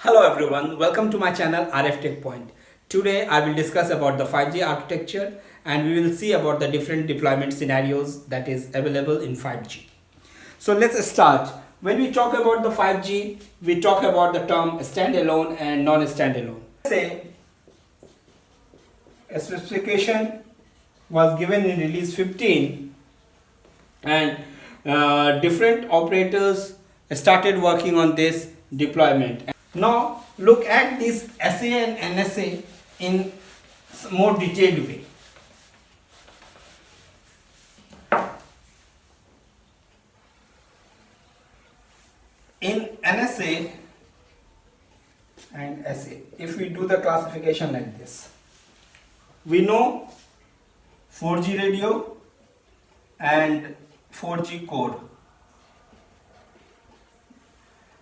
Hello everyone, welcome to my channel Rftechpoint. Today I will discuss about the 5G architecture and we will see about the different deployment scenarios that is available in 5G. So let's start. When we talk about the 5G, we talk about the term standalone and non-standalone. Say a specification was given in release 15 and different operators started working on this deployment. Now look at this SA and NSA in more detailed way. In NSA and SA, if we do the classification like this, we know 4G radio and 4G core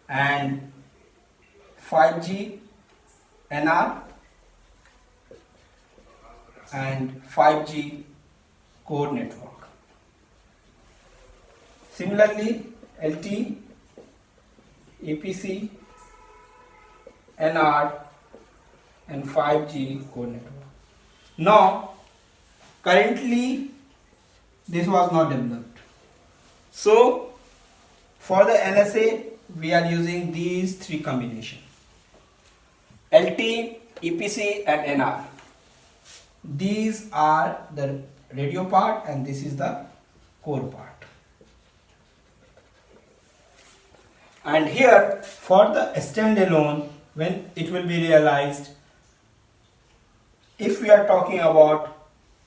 and 5G NR and 5G core network. Similarly, LT, EPC, NR and 5G core network. Now, currently this was not developed. So, for the NSA, we are using these three combinations: LT, EPC and NR. These are the radio part and this is the core part. And here for the standalone, when it will be realized, if we are talking about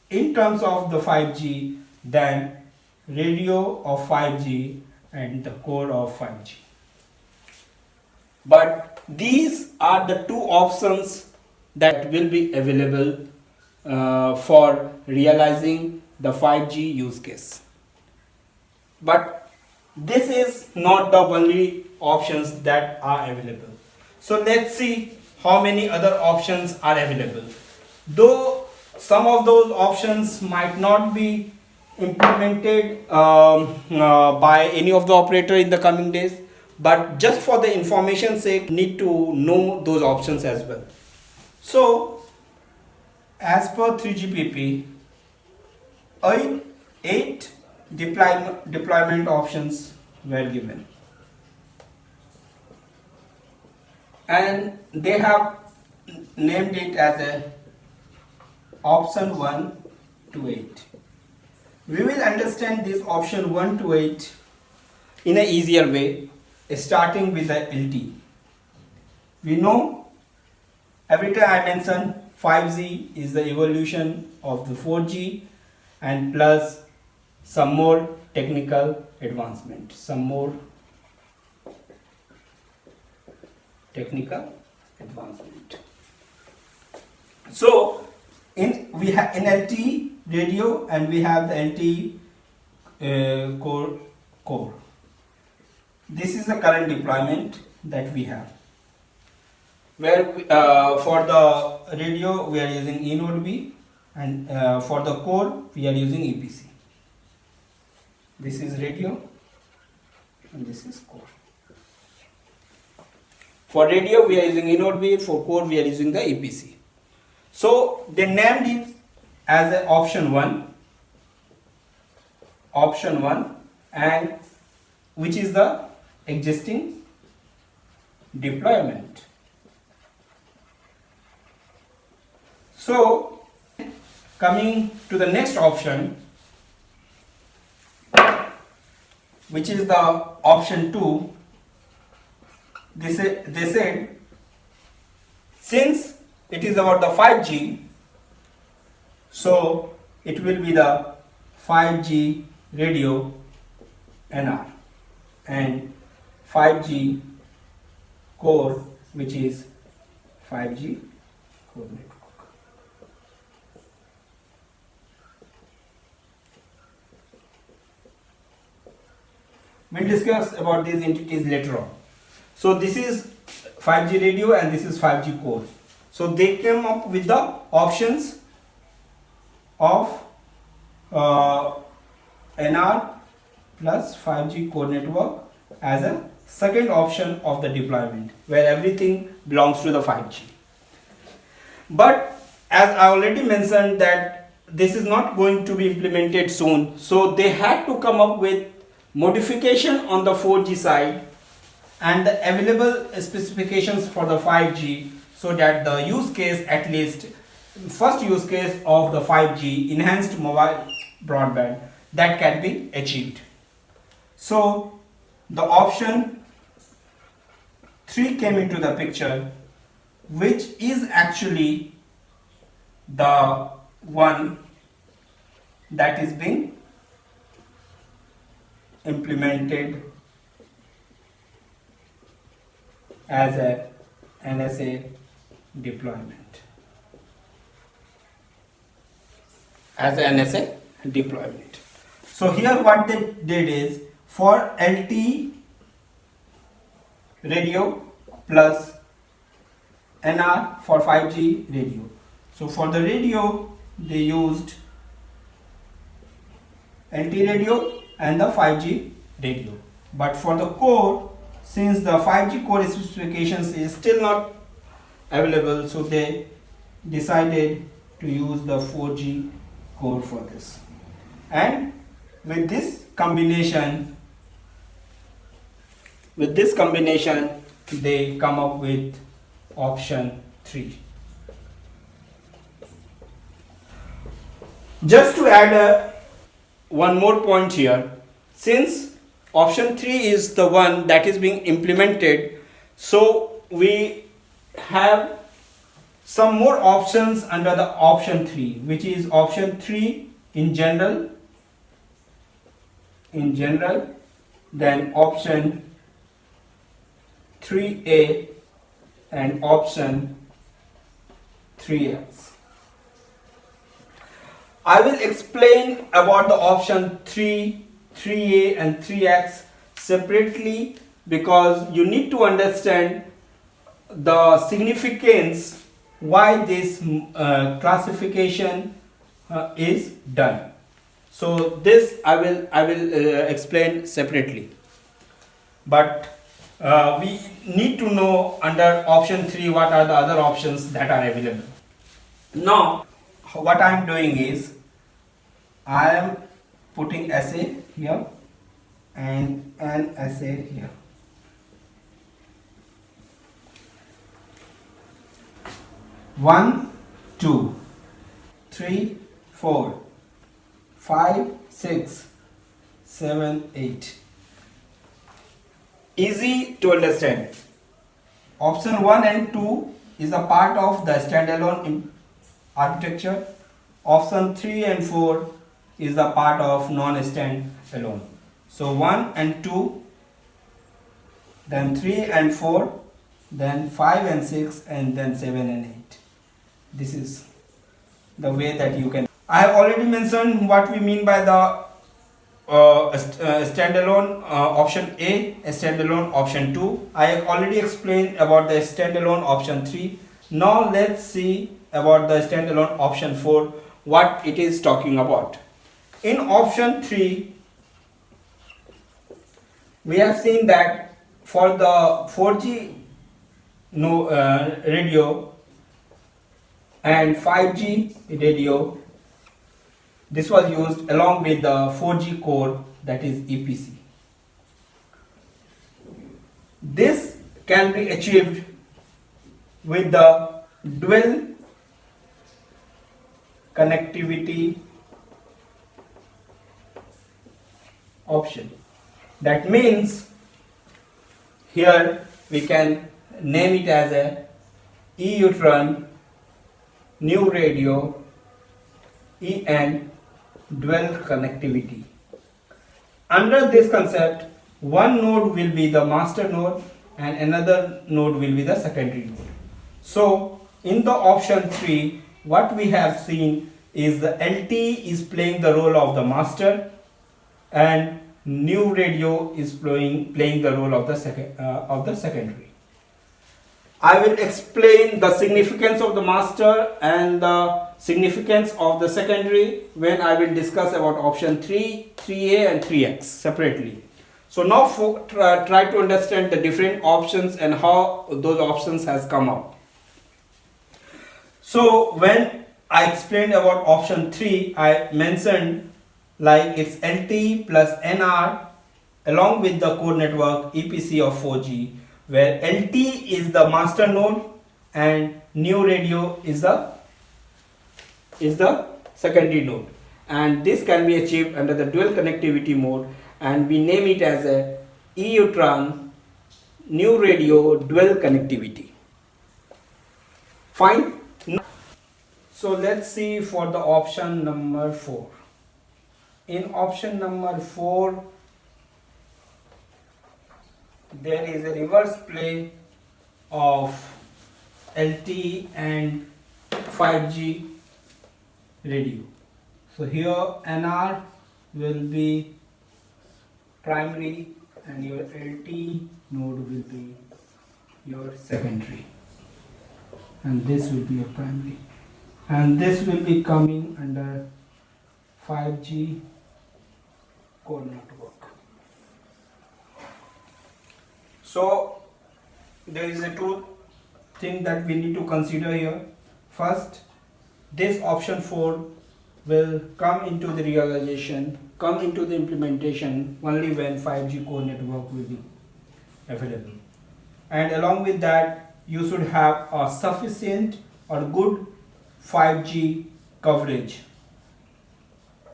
in terms of the 5G, then radio of 5G and the core of 5G. But these are the two options that will be available for realizing the 5G use case. But this is not the only options that are available. So let's see how many other options are available. Though some of those options might not be implemented by any of the operator in the coming days, but just for the information sake, need to know those options as well. So as per 3GPP, 8 deployment options were given and they have named it as a option 1 to 8. We will understand this option 1 to 8 in an easier way, starting with the LT. We know every time I mention 5G is the evolution of the 4G and plus some more technical advancement, So we have in LT radio and we have the LT core. This is the current deployment that we have, where for the radio we are using E node B and for the core we are using EPC. This is radio and this is core. For radio we are using E node B, for core we are using the EPC. So they named it as a option 1 and which is the existing deployment. So coming to the next option, which is the option 2, they said since it is about the 5G, so it will be the 5G radio NR and 5G core, which is 5G core network. We'll discuss about these entities later on. So this is 5G radio and this is 5G core. So they came up with the options of NR plus 5G core network as a second option of the deployment, where everything belongs to the 5G. But as I already mentioned that this is not going to be implemented soon, so they had to come up with modification on the 4G side and the available specifications for the 5G, so that the use case, at least first use case of the 5G enhanced mobile broadband, that can be achieved. So the option 3 came into the picture, which is actually the one that is being implemented as a NSA deployment. So here what they did is, for LTE radio plus NR for 5G radio. So for the radio they used LTE radio and the 5G radio. But for the core, since the 5G core specifications is still not available, so they decided to use the 4G core for this. And with this combination they come up with option 3. Just to add one more point here, since option 3 is the one that is being implemented, so we have some more options under the option 3, which is option 3 in general, then option 3A and option 3X. I will explain about the option 3, 3A and 3X separately, because you need to understand the significance why this classification is done. So this I will explain separately. But we need to know under option 3 what are the other options that are available. Now what I am doing is, I am putting SA here and NSA here. One, 2, 3, 4, 5, 6, 7, 8. Easy to understand. Option 1 and 2 is a part of the standalone architecture. Option 3 and 4 is a part of non-standalone. So 1 and 2, then 3 and 4, then 5 and 6, and then 7 and 8. This is the way that you can. I have already mentioned what we mean by the standalone option A, standalone option 2. I have already explained about the standalone option 3. Now let's see about the standalone option 4, what it is talking about. In option 3, we have seen that for the 4G radio and 5G radio, this was used along with the 4G core, that is EPC. This can be achieved with the dual connectivity option. That means here we can name it as a EUTRON new radio EN dual connectivity. Under this concept, one node will be the master node and another node will be the secondary node. So in the option 3, what we have seen is the LTE is playing the role of the master and new radio is playing the role of the secondary. I will explain the significance of the master and the significance of the secondary when I will discuss about option 3, 3A and 3X separately. So now try to understand the different options and how those options has come up. So when I explained about option 3, I mentioned like it's LTE plus NR along with the core network EPC of 4G, where LTE is the master node and new radio is the secondary node, and this can be achieved under the dual connectivity mode, and we name it as a EUTRAN new radio dual connectivity. Fine. So let's see for the option number 4. In option number 4, there is a reverse play of LTE and 5G radio. So here NR will be primary and your LTE node will be your secondary, and this will be your primary, and this will be coming under 5G core network. So there is a two thing that we need to consider here. First, this option 4 will come into the realization, come into the implementation only when 5G core network will be available, and along with that you should have a sufficient or good 5G coverage,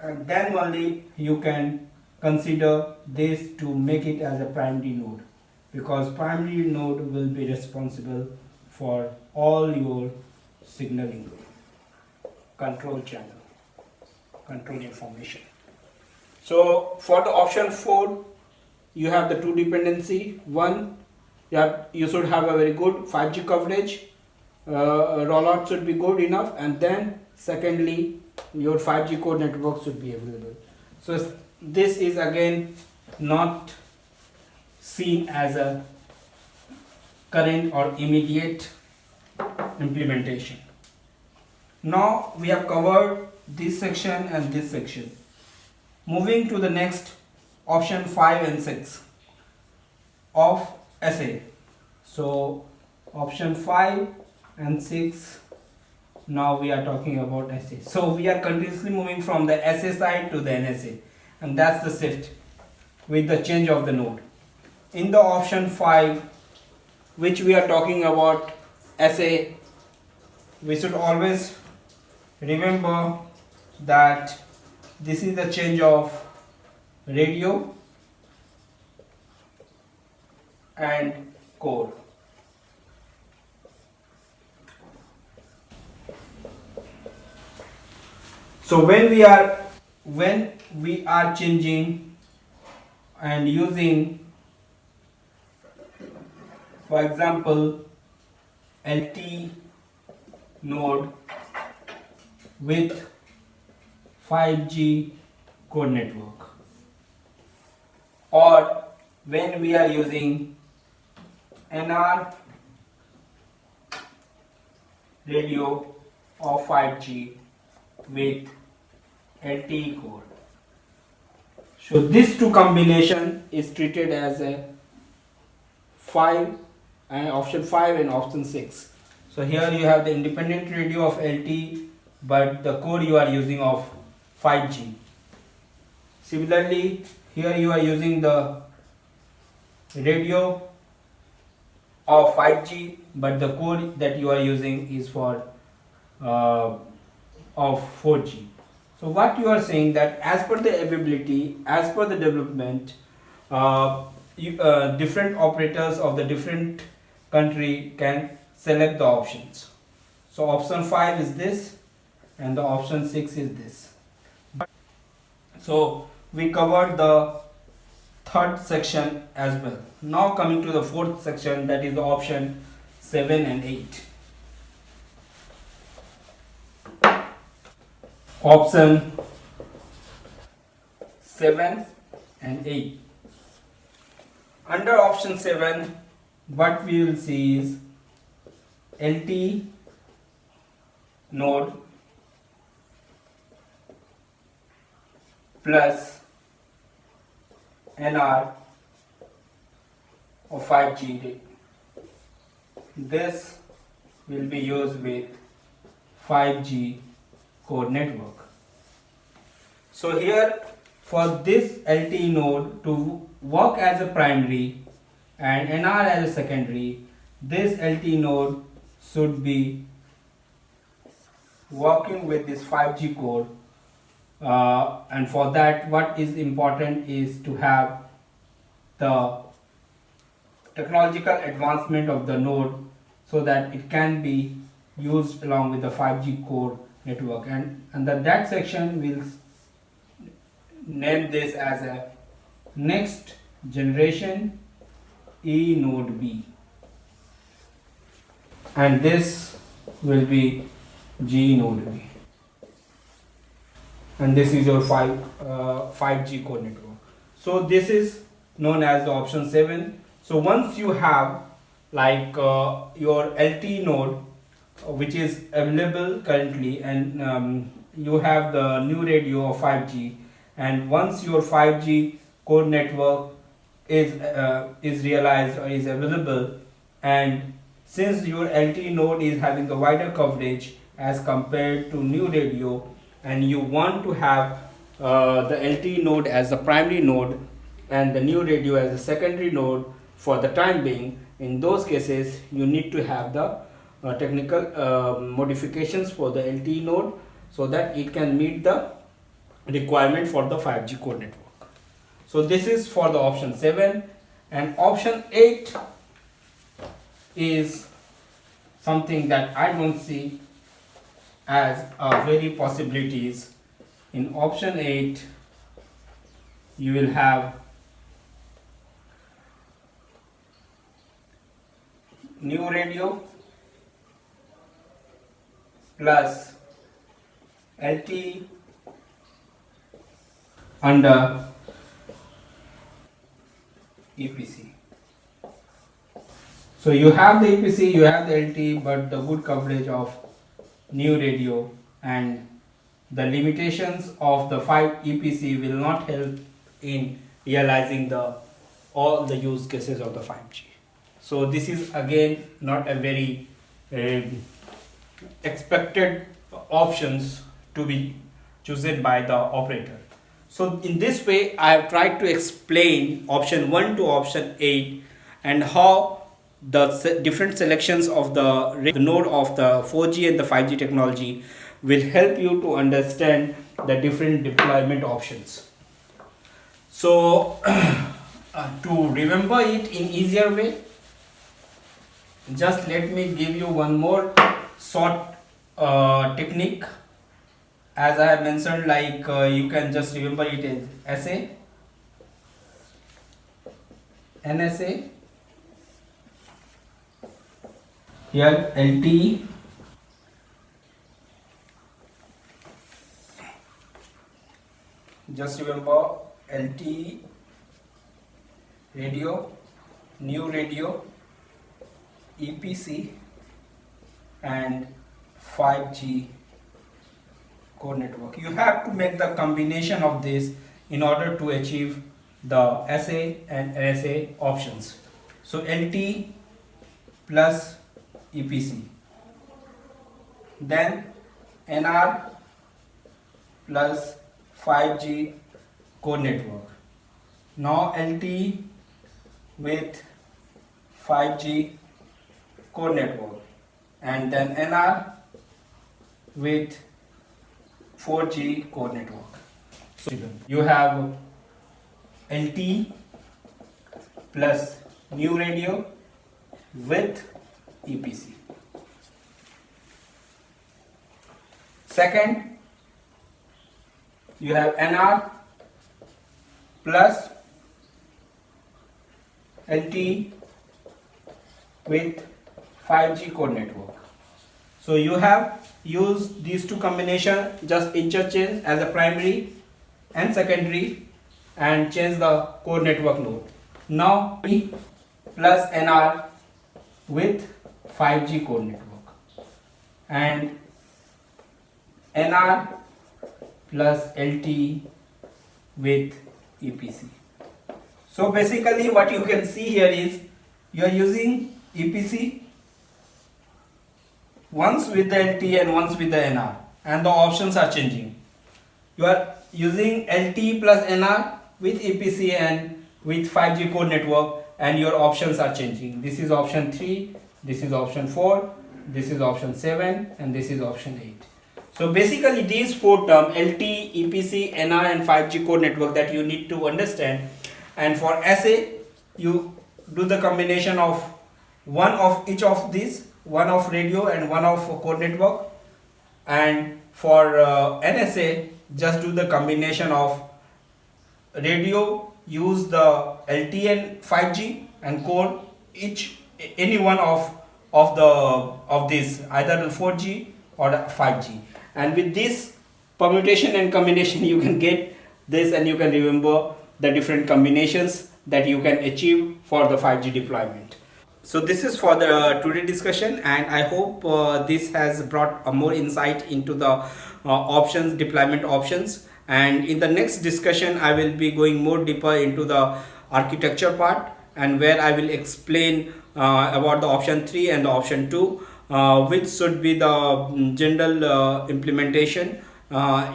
and then only you can consider this to make it as a primary node, because primary node will be responsible for all your signaling, control channel, control information. So for the option 4, you have the two dependency. One, you should have a very good 5G coverage, rollout should be good enough, and then secondly your 5G core network should be available. So this is again not seen as a current or immediate implementation. Now we have covered this section and this section. Moving to the next, option 5 and 6 of SA. So option 5 and 6, now we are talking about SA. So we are continuously moving from the SA side to the NSA, and that's the shift with the change of the node. In the option 5, which we are talking about SA, we should always remember that this is the change of radio and core. So when we are changing and using, for example, LT node with 5G core network, or when we are using NR radio of 5G with LTE core. So this two combination is treated as a 5 and option 5 and option 6. So here you have the independent radio of LTE, but the core you are using of 5G. Similarly, here you are using the radio of 5G, but the core that you are using is for of 4G. So what you are saying that as per the availability, as per the development, different operators of the different country can select the options. So option 5 is this and the option 6 is this. So we covered the third section as well. Now coming to the fourth section, that is the option 7 and 8. Option 7 and 8. Under option 7, what we will see is LTE node plus NR of 5G. This will be used with 5G core network. So here, for this LTE node to work as a primary and NR as a secondary, this LTE node should be working with this 5G core, and for that what is important is to have the technological advancement of the node so that it can be used along with the 5G core network, and under that section we'll name this as a next generation E node B, and this will be G node B, and this is your 5G core network. So this is known as the option 7. So once you have like your LTE node which is available currently, and you have the new radio of 5G, and once your 5G core network is realized or is available, and since your LTE node is having a wider coverage as compared to new radio, and you want to have the LTE node as the primary node and the new radio as a secondary node for the time being, in those cases you need to have the technical modifications for the LTE node so that it can meet the requirement for the 5G core network. So this is for the option 7, and option 8 is something that I don't see as very possibilities. In option 8 you will have new radio plus LTE under EPC. So you have the EPC, you have the LTE, but the good coverage of new radio and the limitations of the 5 EPC will not help in realizing all the use cases of the 5G. So this is again not a very expected options to be chosen by the operator. So in this way I have tried to explain option 1 to option 8 and how the different selections of the node of the 4G and the 5G technology will help you to understand the different deployment options. So to remember it in easier way, just let me give you one more short technique. As I have mentioned, like you can just remember it as SA NSA, here LTE, just remember LTE radio, new radio, EPC and 5G core network. You have to make the combination of this in order to achieve the SA and NSA options. So LTE plus EPC, then NR plus 5G core network. Now LTE with 5G core network, and then NR with 4G core network. So you have LTE plus new radio with EPC. Second, you have NR plus LTE with 5G core network. So you have used these two combinations, just interchange as a primary and secondary and change the core network node. Now E plus NR with 5G core network and NR plus LTE with EPC. So basically what you can see here is you are using EPC once with the LT and once with the NR, and the options are changing. You are using LT plus NR with EPC and with 5G core network, and your options are changing. This is option 3, this is option 4, this is option 7, and this is option 8. So basically these 4 terms, LT, EPC, NR and 5G core network, that you need to understand. And for SA, you do the combination of one of each of these, one of radio and one of core network. And for NSA, just do the combination of radio, use the LT and 5G, and core any one of these, either the 4G or the 5G. And with this permutation and combination, you can get this, and you can remember the different combinations that you can achieve for the 5G deployment. So this is for the today discussion, and I hope this has brought a more insight into the options, deployment options. And in the next discussion, I will be going more deeper into the architecture part, and where I will explain about the option 3 and the option 2, which should be the general implementation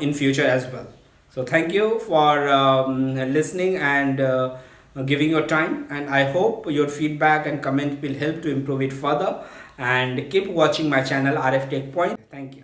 in future as well. So thank you for listening and giving your time, and I hope your feedback and comment will help to improve it further. And keep watching my channel Rftechpoint. Thank you.